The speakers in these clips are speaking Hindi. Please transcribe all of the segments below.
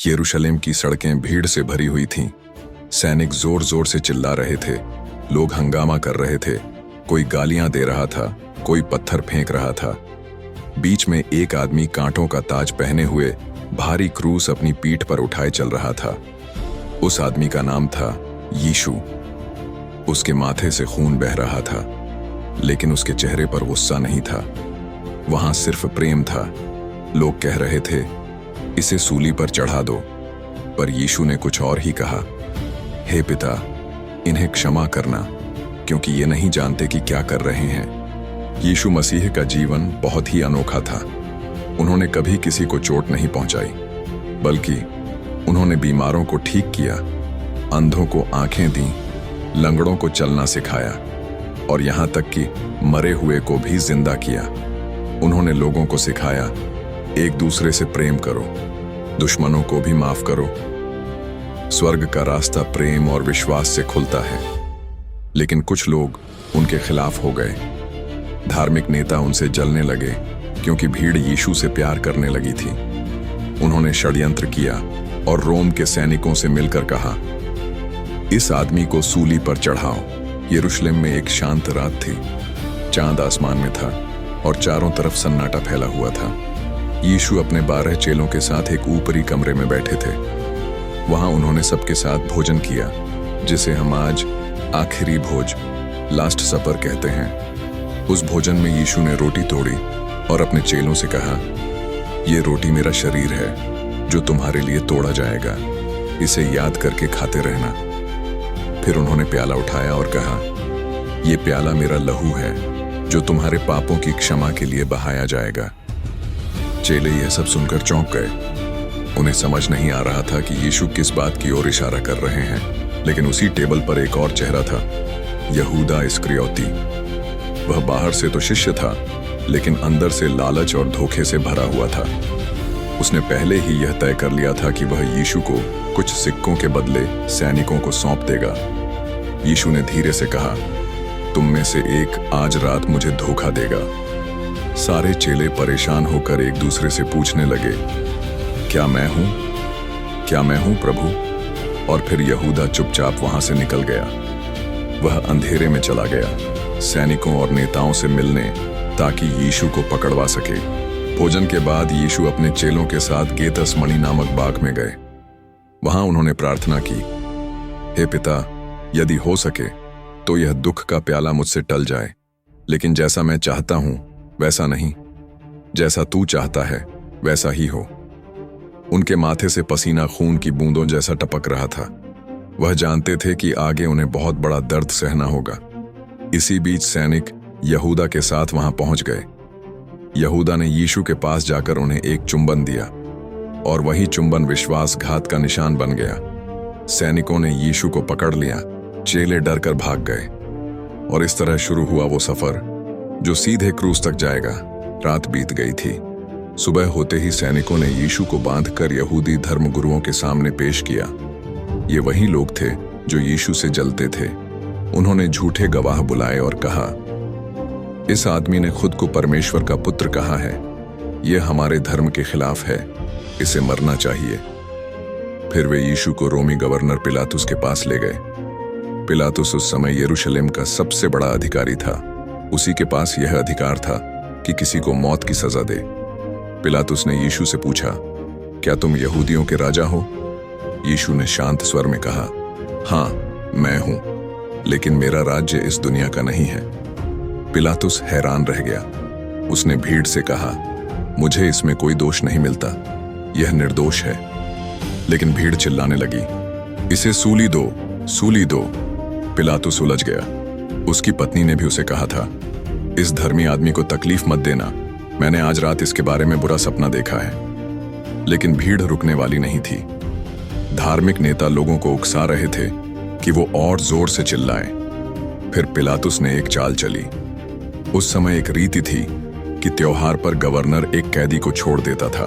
यरूशलेम की सड़कें भीड़ से भरी हुई थीं। सैनिक जोर जोर से चिल्ला रहे थे, लोग हंगामा कर रहे थे, कोई गालियां दे रहा था, कोई पत्थर फेंक रहा था। बीच में एक आदमी कांटों का ताज पहने हुए भारी क्रूस अपनी पीठ पर उठाए चल रहा था। उस आदमी का नाम था यीशु। उसके माथे से खून बह रहा था, लेकिन उसके चेहरे पर गुस्सा नहीं था, वहां सिर्फ प्रेम था। लोग कह रहे थे, इसे सूली पर चढ़ा दो, पर यीशु ने कुछ और ही कहा, हे पिता, इन्हें क्षमा करना, क्योंकि ये नहीं जानते कि क्या कर रहे हैं। यीशु मसीह का जीवन बहुत ही अनोखा था। उन्होंने कभी किसी को चोट नहीं पहुंचाई, बल्कि उन्होंने बीमारों को ठीक किया, अंधों को आंखें दी, लंगड़ों को चलना सिखाया और यहां तक कि मरे हुए को भी जिंदा किया। उन्होंने लोगों को सिखाया, एक दूसरे से प्रेम करो, दुश्मनों को भी माफ करो। स्वर्ग का रास्ता प्रेम और विश्वास से खुलता है। लेकिन कुछ लोग उनके खिलाफ हो गए। धार्मिक नेता उनसे जलने लगे, क्योंकि भीड़ यीशु से प्यार करने लगी थी। उन्होंने षड्यंत्र किया और रोम के सैनिकों से मिलकर कहा, इस आदमी को सूली पर चढ़ाओ। यरूशलेम में एक शांत रात थी। चांद आसमान में था और चारों तरफ सन्नाटा फैला हुआ था। यीशु अपने 12 चेलों के साथ एक ऊपरी कमरे में बैठे थे। वहां उन्होंने सबके साथ भोजन किया, जिसे हम आज आखिरी भोज, लास्ट सपर कहते हैं। उस भोजन में यीशु ने रोटी तोड़ी और अपने चेलों से कहा, ये रोटी मेरा शरीर है, जो तुम्हारे लिए तोड़ा जाएगा। इसे याद करके खाते रहना। फिर उन्होंने प्याला उठाया और कहा, ये प्याला मेरा लहू है, जो तुम्हारे पापों की क्षमा के लिए बहाया जाएगा। चेले यह सब सुनकर चौंक गए। उन्हें समझ नहीं आ रहा था कि यीशु किस बात की ओर इशारा कर रहे हैं। लेकिन उसी टेबल पर एक और चेहरा था, यहूदा इस्करियोती। वह बाहर से तो शिष्य था, लेकिन अंदर से लालच और धोखे से भरा हुआ था। उसने पहले ही यह तय कर लिया था कि वह यीशु को कुछ सिक्कों के बदले सैनिकों को सौंप देगा। यीशु ने धीरे से कहा, तुम में से एक आज रात मुझे धोखा देगा। सारे चेले परेशान होकर एक दूसरे से पूछने लगे, क्या मैं हूं? क्या मैं हूं प्रभु? और फिर यहूदा चुपचाप वहां से निकल गया। वह अंधेरे में चला गया, सैनिकों और नेताओं से मिलने, ताकि यीशु को पकड़वा सके। भोजन के बाद यीशु अपने चेलों के साथ गेतसमनी नामक बाग में गए। वहां उन्होंने प्रार्थना की, हे पिता, यदि हो सके तो यह दुख का प्याला मुझसे टल जाए, लेकिन जैसा मैं चाहता हूं वैसा नहीं, जैसा तू चाहता है वैसा ही हो। उनके माथे से पसीना खून की बूंदों जैसा टपक रहा था। वह जानते थे कि आगे उन्हें बहुत बड़ा दर्द सहना होगा। इसी बीच सैनिक यहूदा के साथ वहां पहुंच गए। यहूदा ने यीशु के पास जाकर उन्हें एक चुंबन दिया, और वही चुंबन विश्वासघात का निशान बन गया। सैनिकों ने यीशु को पकड़ लिया, चेले डरकर भाग गए, और इस तरह शुरू हुआ वो सफर जो सीधे क्रूस तक जाएगा। रात बीत गई थी। सुबह होते ही सैनिकों ने यीशु को बांधकर यहूदी धर्मगुरुओं के सामने पेश किया। ये वही लोग थे जो यीशु से जलते थे। उन्होंने झूठे गवाह बुलाए और कहा, इस आदमी ने खुद को परमेश्वर का पुत्र कहा है। यह हमारे धर्म के खिलाफ है, इसे मरना चाहिए। फिर वे यीशु को रोमी गवर्नर पिलातुस के पास ले गए। पिलातुस उस समय यरूशलेम का सबसे बड़ा अधिकारी था। उसी के पास यह अधिकार था कि किसी को मौत की सजा दे। पिलातुस ने यीशु से पूछा, क्या तुम यहूदियों के राजा हो? यीशु ने शांत स्वर में कहा, हाँ, मैं हूं, लेकिन मेरा राज्य इस दुनिया का नहीं है। पिलातुस हैरान रह गया। उसने भीड़ से कहा, मुझे इसमें कोई दोष नहीं मिलता, यह निर्दोष है। लेकिन भीड़ चिल्लाने लगी, इसे सूली दो, सूली दो। पिलातुस उलझ गया। उसकी पत्नी ने भी उसे कहा था, इस धर्मी आदमी को तकलीफ मत देना, मैंने आज रात इसके बारे में बुरा सपना देखा है। लेकिन भीड़ रुकने वाली नहीं थी। धार्मिक नेता लोगों को उकसा रहे थे कि वो और जोर से चिल्लाएं। फिर पिलातुस ने एक चाल चली। उस समय एक रीति थी कि त्योहार पर गवर्नर एक कैदी को छोड़ देता था।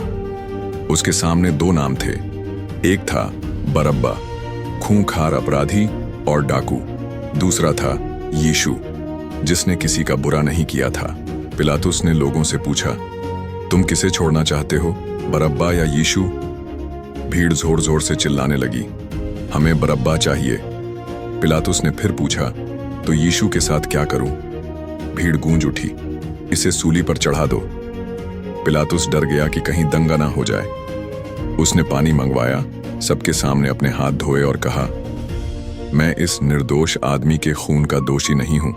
उसके सामने 2 नाम थे। एक था बरअब्बा, खूंखार अपराधी और डाकू। दूसरा था यीशु, जिसने किसी का बुरा नहीं किया था। पिलातुस ने लोगों से पूछा, तुम किसे छोड़ना चाहते हो, बरअब्बा या यीशु? भीड़ जोर जोर से चिल्लाने लगी, हमें बरअब्बा चाहिए। पिलातुस ने फिर पूछा, तो यीशु के साथ क्या करूं? भीड़ गूंज उठी, इसे सूली पर चढ़ा दो। पिलातुस डर गया कि कहीं दंगा ना हो जाए। उसने पानी मंगवाया, सबके सामने अपने हाथ धोए और कहा, मैं इस निर्दोष आदमी के खून का दोषी नहीं हूं,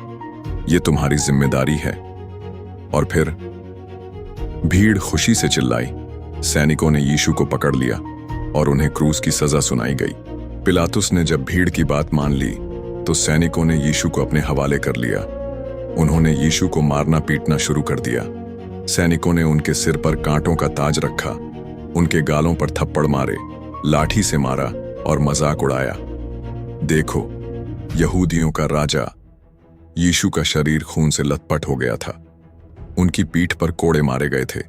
यह तुम्हारी जिम्मेदारी है। और फिर भीड़ खुशी से चिल्लाई। सैनिकों ने यीशु को पकड़ लिया और उन्हें क्रूस की सजा सुनाई गई। पिलातुस ने जब भीड़ की बात मान ली तो सैनिकों ने यीशु को अपने हवाले कर लिया। उन्होंने यीशु को मारना पीटना शुरू कर दिया। सैनिकों ने उनके सिर पर कांटों का ताज रखा, उनके गालों पर थप्पड़ मारे, लाठी से मारा और मजाक उड़ाया। देखो, यहूदियों का राजा। यीशु का शरीर खून से लथपथ हो गया था। उनकी पीठ पर कोड़े मारे गए थे।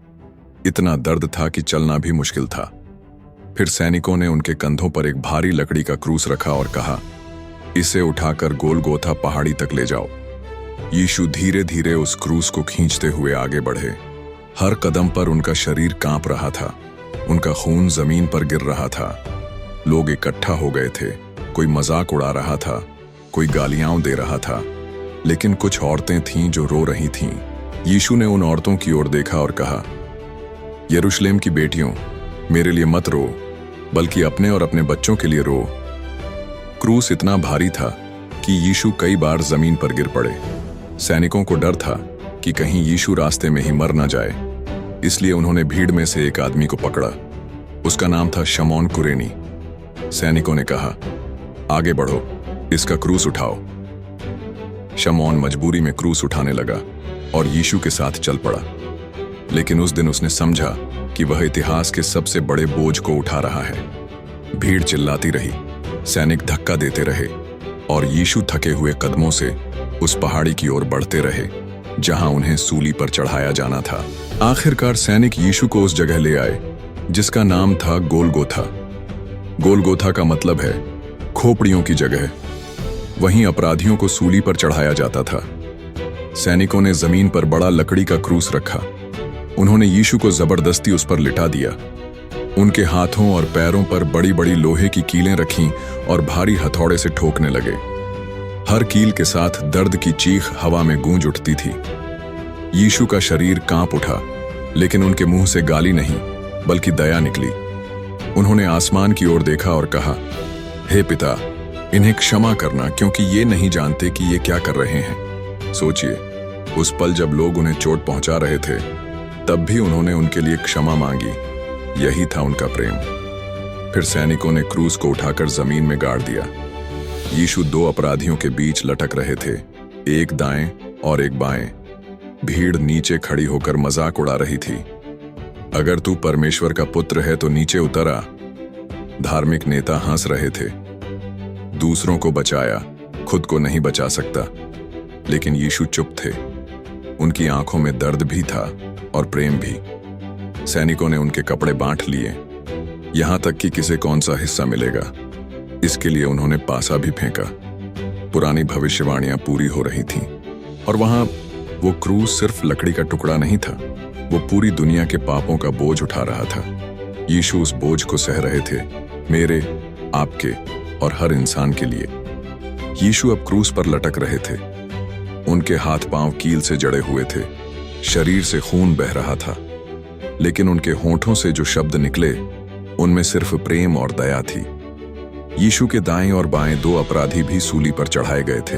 इतना दर्द था कि चलना भी मुश्किल था। फिर सैनिकों ने उनके कंधों पर एक भारी लकड़ी का क्रूस रखा और कहा, इसे उठाकर गोलगोथा पहाड़ी तक ले जाओ। यीशु धीरे धीरे उस क्रूस को खींचते हुए आगे बढ़े। हर कदम पर उनका शरीर कांप रहा था, उनका खून जमीन पर गिर रहा था। लोग इकट्ठा हो गए थे, कोई मजाक उड़ा रहा था, कोई गालियां दे रहा था, लेकिन कुछ औरतें थीं जो रो रही थीं। यीशु ने उन औरतों की ओर देखा और कहा, यरूशलेम की बेटियों, मेरे लिए मत रो, बल्कि अपने और अपने बच्चों के लिए रो। क्रूस इतना भारी था कि यीशु कई बार जमीन पर गिर पड़े। सैनिकों को डर था कि कहीं यीशु रास्ते में ही मर ना जाए, इसलिए उन्होंने भीड़ में से एक आदमी को पकड़ा। उसका नाम था शमौन कुरेनी। सैनिकों ने कहा, आगे बढ़ो, इसका क्रूस उठाओ। शमौन मजबूरी में क्रूस उठाने लगा और यीशु के साथ चल पड़ा। लेकिन उस दिन उसने समझा कि वह इतिहास के सबसे बड़े बोझ को उठा रहा है। भीड़ चिल्लाती रही, सैनिक धक्का देते रहे और यीशु थके हुए कदमों से उस पहाड़ी की ओर बढ़ते रहे जहां उन्हें सूली पर चढ़ाया जाना था। आखिरकार सैनिक यीशु को उस जगह ले आए जिसका नाम था गोलगोथा। गोलगोथा का मतलब है खोपड़ियों की जगह। वहीं अपराधियों को सूली पर चढ़ाया जाता था। सैनिकों ने जमीन पर बड़ा लकड़ी का क्रूस रखा। उन्होंने यीशु को जबरदस्ती उस पर लिटा दिया। उनके हाथों और पैरों पर बड़ी बड़ी लोहे की कीलें रखीं और भारी हथौड़े से ठोकने लगे। हर कील के साथ दर्द की चीख हवा में गूंज उठती थी। यीशु का शरीर कांप उठा, लेकिन उनके मुंह से गाली नहीं बल्कि दया निकली। उन्होंने आसमान की ओर देखा और कहा, हे पिता, इन्हें क्षमा करना, क्योंकि ये नहीं जानते कि ये क्या कर रहे हैं। सोचिए, उस पल जब लोग उन्हें चोट पहुंचा रहे थे, तब भी उन्होंने उनके लिए क्षमा मांगी। यही था उनका प्रेम। फिर सैनिकों ने क्रूस को उठाकर जमीन में गाड़ दिया। यीशु दो अपराधियों के बीच लटक रहे थे, एक दाएं और एक बाएं। भीड़ नीचे खड़ी होकर मजाक उड़ा रही थी। अगर तू परमेश्वर का पुत्र है तो नीचे उतर आ। धार्मिक नेता हंस रहे थे। दूसरों को बचाया, खुद को नहीं बचा सकता। लेकिन यीशु चुप थे। उनकी आंखों में दर्द भी था और प्रेम भी। सैनिकों ने उनके कपड़े बांट लिए, यहां तक कि किसे कौन सा हिस्सा मिलेगा, इसके लिए उन्होंने पासा भी फेंका। पुरानी भविष्यवाणियां पूरी हो रही थीं और वहां वो क्रूस सिर्फ लकड़ी का टुकड़ा नहीं था, वो पूरी दुनिया के पापों का बोझ उठा रहा था। यीशु उस बोझ को सह रहे थे, मेरे, आपके और हर इंसान के लिए। यीशु अब क्रूस पर लटक रहे थे। उनके हाथ पांव कील से जड़े हुए थे, शरीर से खून बह रहा था, लेकिन उनके होंठों से जो शब्द निकले उनमें सिर्फ प्रेम और दया थी। यीशु के दाएं और बाएं दो अपराधी भी सूली पर चढ़ाए गए थे।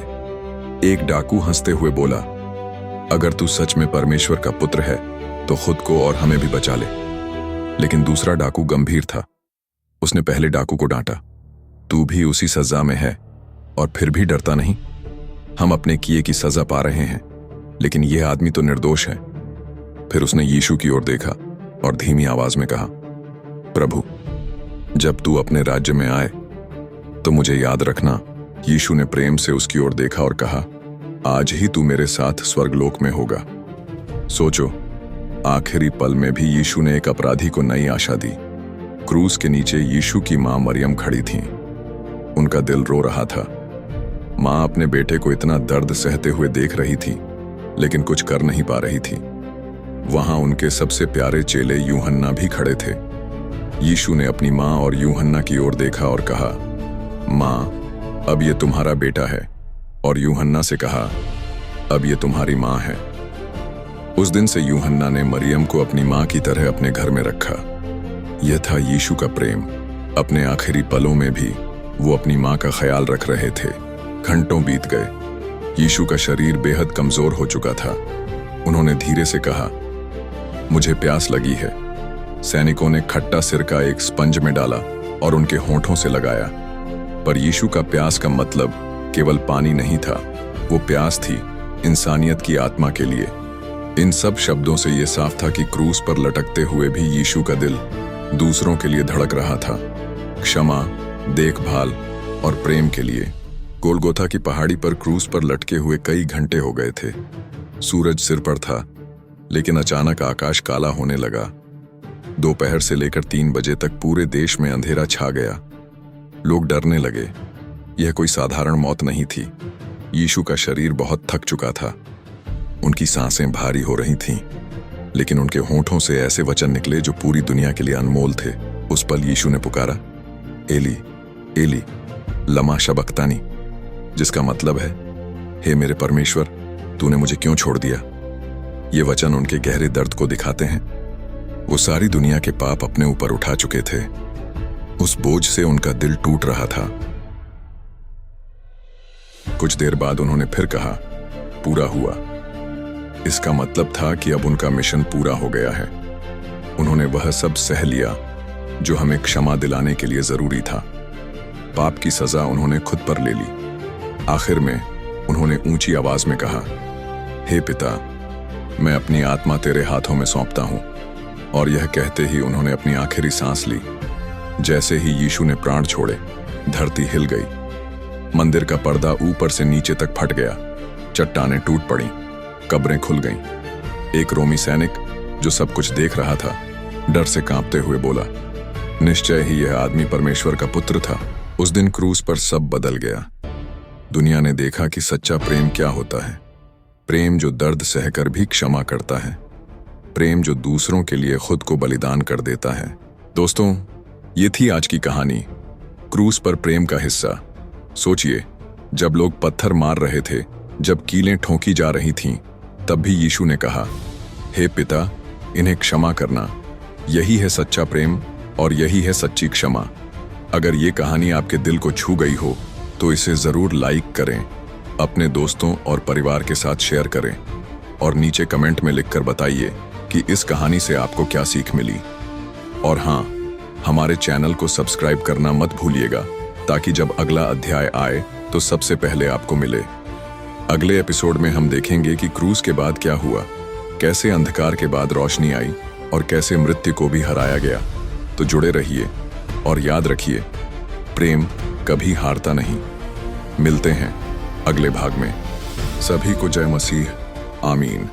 एक डाकू हंसते हुए बोला, अगर तू सच में परमेश्वर का पुत्र है तो खुद को और हमें भी बचा ले। लेकिन दूसरा डाकू गंभीर था। उसने पहले डाकू को डांटा, तू भी उसी सजा में है और फिर भी डरता नहीं? हम अपने किए की सजा पा रहे हैं, लेकिन यह आदमी तो निर्दोष है। फिर उसने यीशु की ओर देखा और धीमी आवाज में कहा, प्रभु, जब तू अपने राज्य में आए तो मुझे याद रखना। यीशु ने प्रेम से उसकी ओर देखा और कहा, आज ही तू मेरे साथ स्वर्गलोक में होगा। सोचो, आखिरी पल में भी यीशु ने एक अपराधी को नई आशा दी। क्रूस के नीचे यीशु की मां मरियम खड़ी थी। उनका दिल रो रहा था। मां अपने बेटे को इतना दर्द सहते हुए देख रही थी, लेकिन कुछ कर नहीं पा रही थी। वहां उनके सबसे प्यारे चेले यूहन्ना भी खड़े थे। यीशु ने अपनी माँ और यूहन्ना की ओर देखा और कहा, माँ, अब ये तुम्हारा बेटा है। और यूहन्ना से कहा, अब ये तुम्हारी माँ है। उस दिन से यूहन्ना ने मरियम को अपनी माँ की तरह अपने घर में रखा। यह था यीशु का प्रेम। अपने आखिरी पलों में भी वो अपनी माँ का ख्याल रख रहे थे। घंटों बीत गए। यीशु का शरीर बेहद कमजोर हो चुका था। उन्होंने धीरे से कहा, मुझे प्यास लगी है। सैनिकों ने खट्टा सिरका एक स्पंज में डाला और उनके होंठों से लगाया। पर यीशु का प्यास का मतलब केवल पानी नहीं था, वो प्यास थी इंसानियत की आत्मा के लिए। इन सब शब्दों से यह साफ था कि क्रूस पर लटकते हुए भी यीशु का दिल दूसरों के लिए धड़क रहा था, क्षमा, देखभाल और प्रेम के लिए। गोलगोथा की पहाड़ी पर क्रूस पर लटके हुए कई घंटे हो गए थे। सूरज सिर पर था, लेकिन अचानक आकाश काला होने लगा। दोपहर से लेकर 3 बजे तक पूरे देश में अंधेरा छा गया। लोग डरने लगे। यह कोई साधारण मौत नहीं थी। यीशु का शरीर बहुत थक चुका था। उनकी सांसें भारी हो रही थीं, लेकिन उनके होंठों से ऐसे वचन निकले जो पूरी दुनिया के लिए अनमोल थे। उस पल यीशु ने पुकारा, एली, एली, लमा शबक्तानी, जिसका मतलब है, हे मेरे परमेश्वर, तूने मुझे क्यों छोड़ दिया। ये वचन उनके गहरे दर्द को दिखाते हैं। वो सारी दुनिया के पाप अपने ऊपर उठा चुके थे। उस बोझ से उनका दिल टूट रहा था। कुछ देर बाद उन्होंने फिर कहा, पूरा हुआ। इसका मतलब था कि अब उनका मिशन पूरा हो गया है। उन्होंने वह सब सह लिया जो हमें क्षमा दिलाने के लिए जरूरी था। पाप की सजा उन्होंने खुद पर ले ली। आखिर में उन्होंने ऊंची आवाज में कहा, हे पिता, मैं अपनी आत्मा तेरे हाथों में सौंपता हूं। और यह कहते ही उन्होंने अपनी आखिरी सांस ली। जैसे ही यीशु ने प्राण छोड़े, धरती हिल गई। मंदिर का पर्दा ऊपर से नीचे तक फट गया। चट्टानें टूट पड़ी, कब्रें खुल गईं। एक रोमी सैनिक जो सब कुछ देख रहा था, डर से कांपते हुए बोला, निश्चय ही यह आदमी परमेश्वर का पुत्र था। उस दिन क्रूस पर सब बदल गया। दुनिया ने देखा कि सच्चा प्रेम क्या होता है। प्रेम जो दर्द सहकर भी क्षमा करता है। प्रेम जो दूसरों के लिए खुद को बलिदान कर देता है। दोस्तों, ये थी आज की कहानी, क्रूस पर प्रेम का हिस्सा। सोचिए, जब लोग पत्थर मार रहे थे, जब कीलें ठोंकी जा रही थीं, तब भी यीशु ने कहा, हे पिता, इन्हें क्षमा करना। यही है सच्चा प्रेम और यही है सच्ची क्षमा। अगर ये कहानी आपके दिल को छू गई हो तो इसे जरूर लाइक करें, अपने दोस्तों और परिवार के साथ शेयर करें और नीचे कमेंट में लिखकर बताइए कि इस कहानी से आपको क्या सीख मिली। और हाँ, हमारे चैनल को सब्सक्राइब करना मत भूलिएगा, ताकि जब अगला अध्याय आए तो सबसे पहले आपको मिले। अगले एपिसोड में हम देखेंगे कि क्रूस के बाद क्या हुआ, कैसे अंधकार के बाद रोशनी आई और कैसे मृत्यु को भी हराया गया। तो जुड़े रहिए और याद रखिए, प्रेम कभी हारता नहीं। मिलते हैं अगले भाग में। सभी को जय मसीह। आमीन।